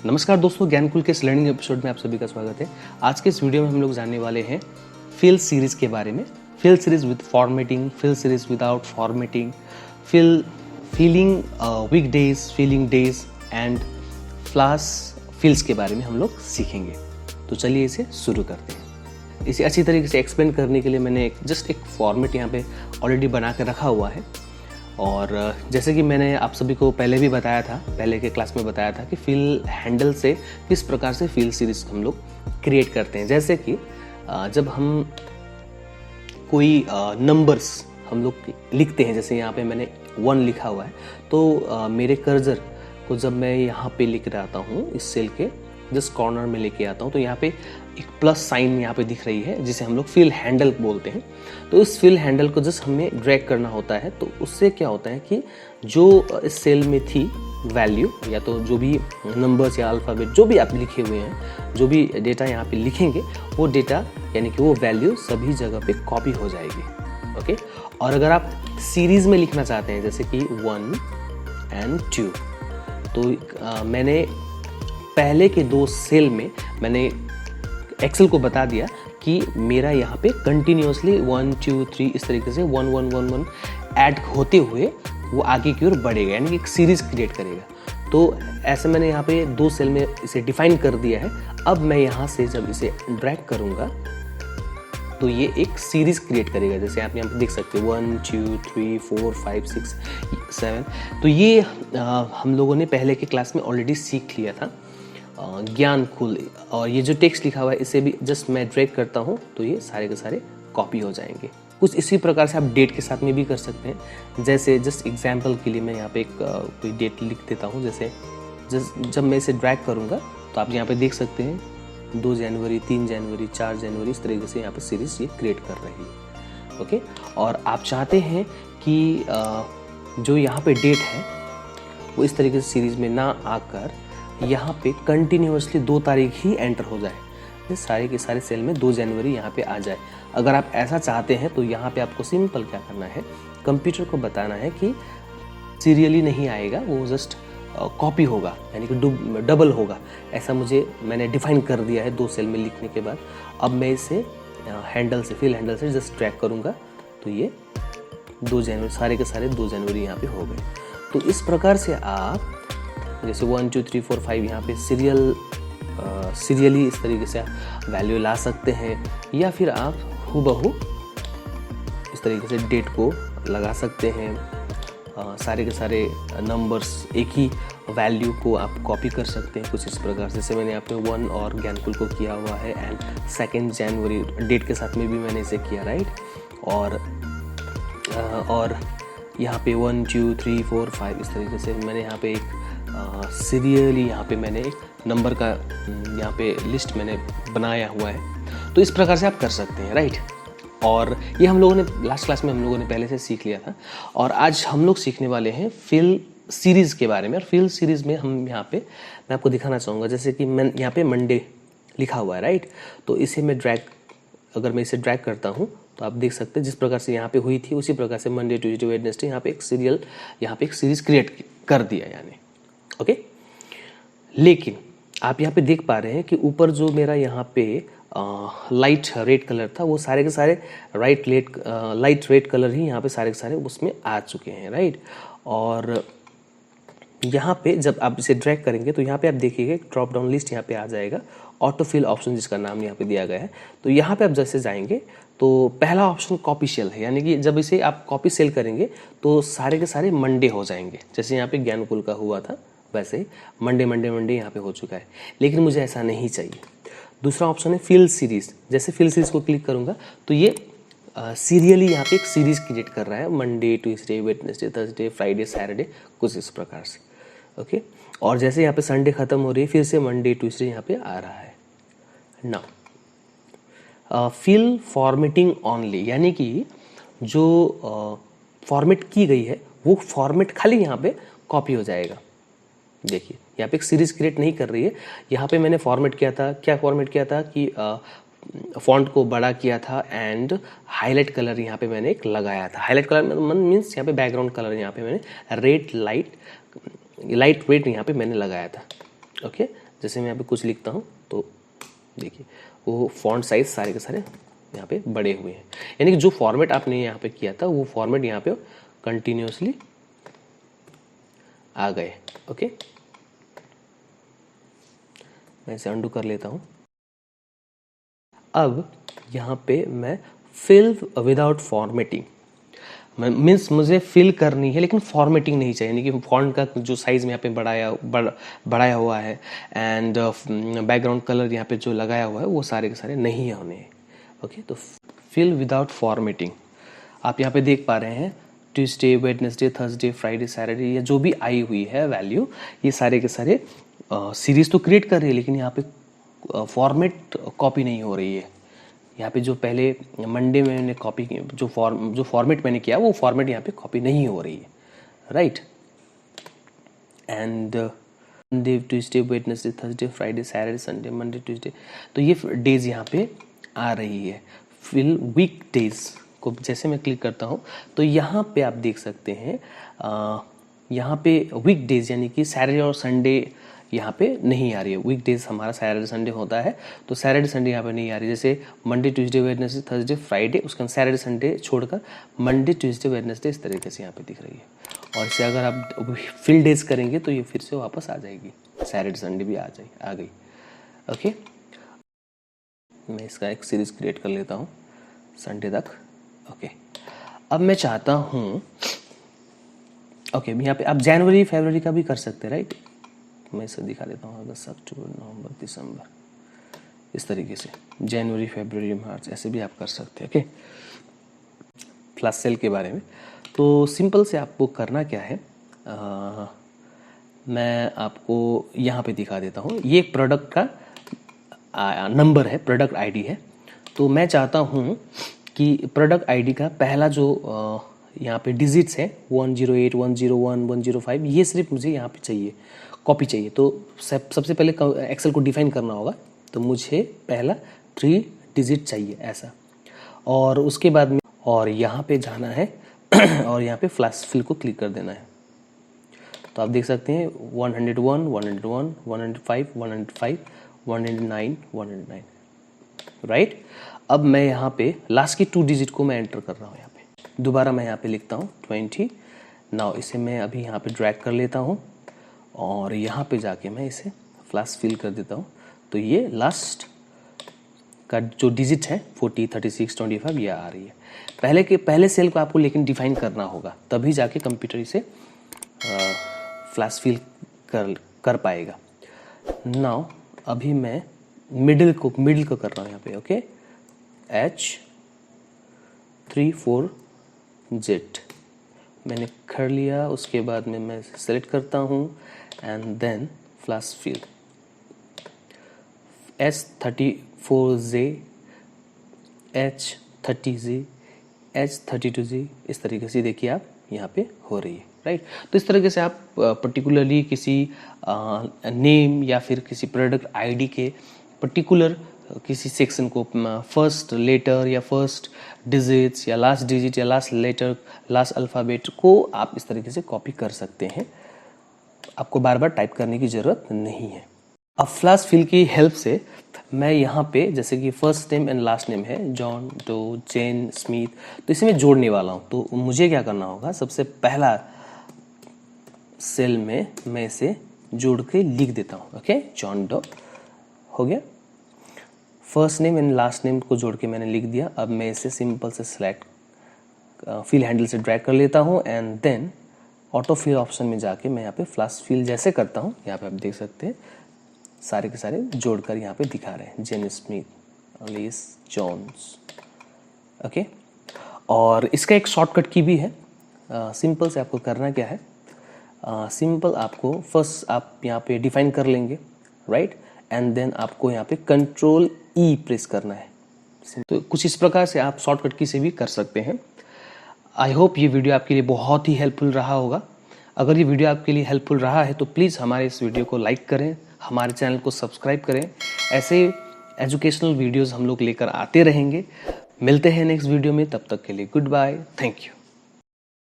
नमस्कार दोस्तों, ज्ञानकुल के इस लर्निंग एपिसोड में आप सभी का स्वागत है। आज के इस वीडियो में हम लोग जानने वाले हैं फिल सीरीज के बारे में। Fill series with formatting, fill series without formatting, filling week days and flash fills के बारे में हम लोग सीखेंगे। तो चलिए इसे शुरू करते हैं। इसे अच्छी तरीके से एक्सप्लेन करने के लिए मैंने जस्ट एक फॉर्मेट यहाँ पे ऑलरेडी बना कर रखा हुआ है। और जैसे कि मैंने आप सभी को पहले भी बताया था, पहले के क्लास में बताया था कि फिल हैंडल से किस प्रकार से फिल सीरीज हम लोग क्रिएट करते हैं। जैसे कि जब हम कोई नंबर्स हम लोग लिखते हैं, जैसे यहाँ पे मैंने 1 लिखा हुआ है, तो मेरे कर्सर को जब मैं यहाँ पे लिख रहा हूँ, इस सेल के जस्ट कॉर्नर में लेके आता हूँ, तो यहाँ पे एक प्लस साइन यहाँ पे दिख रही है जिसे हम लोग फिल हैंडल बोलते हैं। तो इस फिल हैंडल को जस्ट हमें ड्रैग करना होता है। तो उससे क्या होता है कि जो इस सेल में थी वैल्यू, या तो जो भी नंबर्स या अल्फ़ाबेट जो भी आप लिखे हुए हैं, जो भी डेटा यहाँ पे लिखेंगे, वो डेटा यानी कि वो वैल्यू सभी जगह पे कॉपी हो जाएगी। ओके। और अगर आप सीरीज़ में लिखना चाहते हैं, जैसे कि 1 and 2, तो मैंने पहले के 2 सेल में मैंने एक्सेल को बता दिया कि मेरा यहाँ पे कंटिन्यूसली 1 2 3 इस तरीके से 1 1 1 1 ऐड होते हुए वो आगे की ओर बढ़ेगा, यानी कि एक सीरीज क्रिएट करेगा। तो ऐसे मैंने यहाँ पे 2 सेल में इसे डिफाइन कर दिया है। अब मैं यहाँ से जब इसे ड्रैग करूँगा तो ये एक सीरीज क्रिएट करेगा। जैसे आप यहाँ पे देख सकते हो 1 2 3 4 5 6 7। तो ये हम लोगों ने पहले के क्लास में ऑलरेडी सीख लिया था, ज्ञानकुल। और ये जो टेक्स्ट लिखा हुआ है, इसे भी जस्ट मैं ड्रैग करता हूँ तो ये सारे के सारे कॉपी हो जाएंगे। कुछ इसी प्रकार से आप डेट के साथ में भी कर सकते हैं। जैसे जस्ट एग्जांपल के लिए मैं यहाँ पे एक कोई डेट लिख देता हूँ। जैसे जब मैं इसे ड्रैग करूँगा तो आप यहाँ पे देख सकते हैं 2 जनवरी 3 जनवरी 4 जनवरी, इस तरीके से यहाँ पे सीरीज ये क्रिएट कर रही है। ओके। और आप चाहते हैं कि जो यहाँ पे डेट है वो इस तरीके से सीरीज में ना आकर यहाँ पे कंटिन्यूसली 2 तारीख ही एंटर हो जाए, ये सारे के सारे सेल में 2 जनवरी यहाँ पे आ जाए। अगर आप ऐसा चाहते हैं तो यहाँ पे आपको सिंपल क्या करना है, कंप्यूटर को बताना है कि सीरियली नहीं आएगा, वो जस्ट कॉपी होगा, यानी कि डबल होगा। ऐसा मैंने डिफाइन कर दिया है 2 सेल में लिखने के बाद। अब मैं इसे हैंडल से, फिल हैंडल से जस्ट ट्रैक करूँगा तो ये 2 जनवरी, सारे के सारे 2 जनवरी यहाँ पे हो गए। तो इस प्रकार से आप जैसे 1 2 3 4 5 यहाँ पे सीरियली इस तरीके से आप वैल्यू ला सकते हैं, या फिर आप हूबहू इस तरीके से डेट को लगा सकते हैं। सारे के सारे नंबर्स एक ही वैल्यू को आप कॉपी कर सकते हैं कुछ इस प्रकार से। जैसे मैंने यहाँ पे 1 और ज्ञानकुल को किया हुआ है, एंड 2 जनवरी डेट के साथ में भी मैंने इसे किया, राइट। और यहाँ पे 1 2 3 4 5 इस तरीके से मैंने यहाँ पे एक सीरियली यहाँ पे मैंने एक नंबर का यहाँ पे लिस्ट मैंने बनाया हुआ है। तो इस प्रकार से आप कर सकते हैं, राइट। और ये हम लोगों ने लास्ट क्लास में हम लोगों ने पहले से सीख लिया था। और आज हम लोग सीखने वाले हैं फिल सीरीज़ के बारे में। और फिल सीरीज़ में हम यहाँ पे मैं आपको दिखाना चाहूँगा, जैसे कि मैं यहाँ पे मंडे लिखा हुआ है, राइट। तो इसे मैं अगर मैं इसे ड्रैग करता हूँ तो आप देख सकते हैं जिस प्रकार से यहाँ पे हुई थी उसी प्रकार से मंडे ट्यूसडे वेडनेसडे यहाँ पे एक सीरीज़ क्रिएट कर दिया, यानी ओके। लेकिन आप यहाँ पे देख पा रहे हैं कि ऊपर जो मेरा यहाँ पे लाइट रेड कलर था, वो सारे के सारे लाइट रेड कलर ही यहाँ पे सारे के सारे उसमें आ चुके हैं, राइट। और यहाँ पे जब आप इसे ड्रैग करेंगे तो यहाँ पे आप देखिएगा एक ड्रॉप डाउन लिस्ट यहाँ पे आ जाएगा, ऑटो फिल ऑप्शन जिसका नाम यहाँ पे दिया गया है। तो यहाँ पे आप जैसे जाएंगे तो पहला ऑप्शन कॉपी सेल है, यानी कि जब इसे आप कॉपी सेल करेंगे तो सारे के सारे मंडे हो जाएंगे। जैसे यहाँ पे ज्ञानकुल का हुआ था वैसे ही मंडे यहाँ पे हो चुका है। लेकिन मुझे ऐसा नहीं चाहिए। दूसरा ऑप्शन है फिल सीरीज। जैसे फिल सीरीज को क्लिक करूँगा तो ये सीरियली यहाँ पे एक सीरीज क्रिएट कर रहा है, Monday Tuesday Wednesday Thursday Friday Saturday, कुछ इस प्रकार से, ओके। और जैसे यहाँ पे संडे खत्म हो रही है, फिर से मंडे ट्यूसडे यहाँ पे आ रहा है। नाउ फिल फॉर्मेटिंग ऑनली, यानी कि जो फॉर्मेट की गई है वो फॉर्मेट खाली यहाँ पे कॉपी हो जाएगा। देखिए यहाँ पे एक सीरीज क्रिएट नहीं कर रही है। यहाँ पे मैंने फॉर्मेट किया था, क्या फॉर्मेट किया था कि फॉन्ट को बड़ा किया था एंड हाईलाइट कलर यहाँ पे मैंने एक लगाया था। हाईलाइट कलर मीन्स यहाँ पे बैकग्राउंड कलर यहाँ पे मैंने लाइट वेट यहाँ पे मैंने लगाया था, ओके। जैसे मैं यहाँ पे कुछ लिखता हूँ तो देखिए वो फॉन्ट साइज सारे के सारे यहाँ पे बड़े हुए हैं, यानी कि जो फॉर्मेट आपने यहाँ पे किया था वो फॉर्मेट यहाँ पे कंटिन्यूसली आ गए। ओके, मैं इसे अंडू कर लेता हूँ। अब यहाँ पे मैं फिल विदाउट फॉर्मेटिंग, मीन्स मुझे फिल करनी है लेकिन फॉर्मेटिंग नहीं चाहिए, यानी कि फॉन्ट का जो साइज़ में यहाँ पे बढ़ाया हुआ है एंड बैकग्राउंड कलर यहाँ पे जो लगाया हुआ है वो सारे के सारे नहीं होने हैं। ओके, तो फिल विदाउट फॉर्मेटिंग आप यहाँ पे देख पा रहे हैं, Tuesday, Wednesday, Thursday, Friday, Saturday, ये जो भी आई हुई है वैल्यू, ये सारे के सारे सीरीज तो क्रिएट कर रही है लेकिन यहाँ पे फॉर्मेट कॉपी नहीं हो रही है। यहाँ पे जो पहले मंडे में मैंने कॉपी जो फॉर्मेट मैंने किया वो फॉर्मेट यहाँ पे कॉपी नहीं हो रही है, right. And Monday, Tuesday, Wednesday, Thursday, Friday, Saturday, Sunday, Monday, Tuesday, तो ये डेज यहाँ पे आ रही है। फिल वीक डेज को जैसे मैं क्लिक करता हूँ तो यहाँ पे आप देख सकते हैं यहाँ पे वीक डेज यानी कि सैटरडे और संडे यहाँ पे नहीं आ रही है। वीक डेज हमारा सैटरडे संडे होता है, तो सैटरडे संडे यहाँ पे नहीं आ रही। जैसे Monday, Tuesday, Wednesday, Thursday, Friday, उसके बाद सैटरडे संडे छोड़कर मंडे, ट्यूसडे, वेडनेसडे इस तरीके से यहाँ पे दिख रही है। और इसे अगर आप फिल डेज करेंगे तो ये फिर से वापस आ जाएगी, सैटरडे संडे भी आ गई। ओके, मैं इसका एक सीरीज क्रिएट कर लेता हूँ संडे तक। ओके, अब मैं चाहता हूँ ओके यहाँ पे आप जनवरी फरवरी का भी कर सकते हैं, राइट। मैं इसे दिखा देता हूँ, अगस्त, अक्टूबर, नवंबर, दिसंबर, इस तरीके से जनवरी, फरवरी, मार्च, ऐसे भी आप कर सकते हैं। ओके, फ्लैश सेल के बारे में तो सिंपल से आपको करना क्या है, मैं आपको यहाँ पे दिखा देता हूँ। ये एक प्रोडक्ट का नंबर है, प्रोडक्ट आईडी है। तो मैं चाहता हूँ कि प्रोडक्ट आईडी का पहला जो यहाँ पे डिजिट्स है 108, 101, 105, ये सिर्फ मुझे यहाँ पे चाहिए, कॉपी चाहिए। तो सबसे पहले एक्सेल को डिफाइन करना होगा, तो मुझे पहला 3 डिजिट चाहिए ऐसा, और उसके बाद में और यहाँ पे जाना है और यहाँ पे फ्लैश फिल को क्लिक कर देना है। तो आप देख सकते हैं 101, 101, 105, 105, 109, 109, राइट। अब मैं यहाँ पे लास्ट की 2 डिजिट को मैं एंटर कर रहा हूँ। यहाँ पे दोबारा मैं यहाँ पे लिखता हूँ 20। नाउ इसे मैं अभी यहाँ पे ड्रैग कर लेता हूँ और यहाँ पे जाके मैं इसे फ्लैश फिल कर देता हूँ। तो ये लास्ट का जो डिजिट है 40, 36, 25 ये आ रही है। पहले सेल को आपको लेकिन डिफाइन करना होगा, तभी जाके कंप्यूटर इसे फ्लैश फिल कर पाएगा। नाउ अभी मैं मिडिल को कर रहा हूँ यहाँ पे। ओके, H34Z मैंने कर लिया। उसके बाद में मैं सेलेक्ट करता हूँ and then flash fill S34Z, H30Z, H32Z, इस तरीके से देखिए आप यहाँ पे हो रही है, राइट। तो इस तरीके से आप पर्टिकुलरली किसी नेम या फिर किसी प्रोडक्ट आईडी के पर्टिकुलर किसी सेक्शन को फर्स्ट लेटर या फर्स्ट डिजिट्स या लास्ट डिजिट या लास्ट लेटर, लास्ट अल्फ़ाबेट को आप इस तरीके से कॉपी कर सकते हैं। आपको बार बार टाइप करने की ज़रूरत नहीं है। अब फ्लैश फिल की हेल्प से मैं यहाँ पे जैसे कि first name and last name है जॉन, डो, जेन, स्मिथ, तो इसे मैं जोड़ने वाला हूँ। तो मुझे क्या करना होगा, सबसे पहला सेल में मैं इसे जोड़ के लिख देता हूँ। ओके, जॉन डो हो गया। First name and last name को जोड़ के मैंने लिख दिया। अब मैं इसे सिंपल से सिलेक्ट फिल हैंडल से ड्रैग कर लेता हूँ and then auto fill option में जाके मैं यहाँ पे फ्लैश फिल जैसे करता हूँ, यहाँ पे आप देख सकते हैं सारे के सारे जोड़कर यहाँ पे दिखा रहे हैं, जेन स्मिथ, अलीस जॉन्स। ओके, और इसका एक शॉर्टकट की भी है। सिंपल से आपको करना क्या है, सिंपल आपको फर्स्ट आप यहाँ पे डिफाइन कर लेंगे, राइट, एंड देन आपको यहाँ पे कंट्रोल ई प्रेस करना है। तो कुछ इस प्रकार से आप शॉर्टकट की से भी कर सकते हैं। आई होप ये वीडियो आपके लिए बहुत ही हेल्पफुल रहा होगा। अगर ये वीडियो आपके लिए हेल्पफुल रहा है तो प्लीज़ हमारे इस वीडियो को लाइक करें, हमारे चैनल को सब्सक्राइब करें। ऐसे एजुकेशनल वीडियोस हम लोग लेकर आते रहेंगे। मिलते हैं नेक्स्ट वीडियो में, तब तक के लिए गुड बाय, थैंक यू।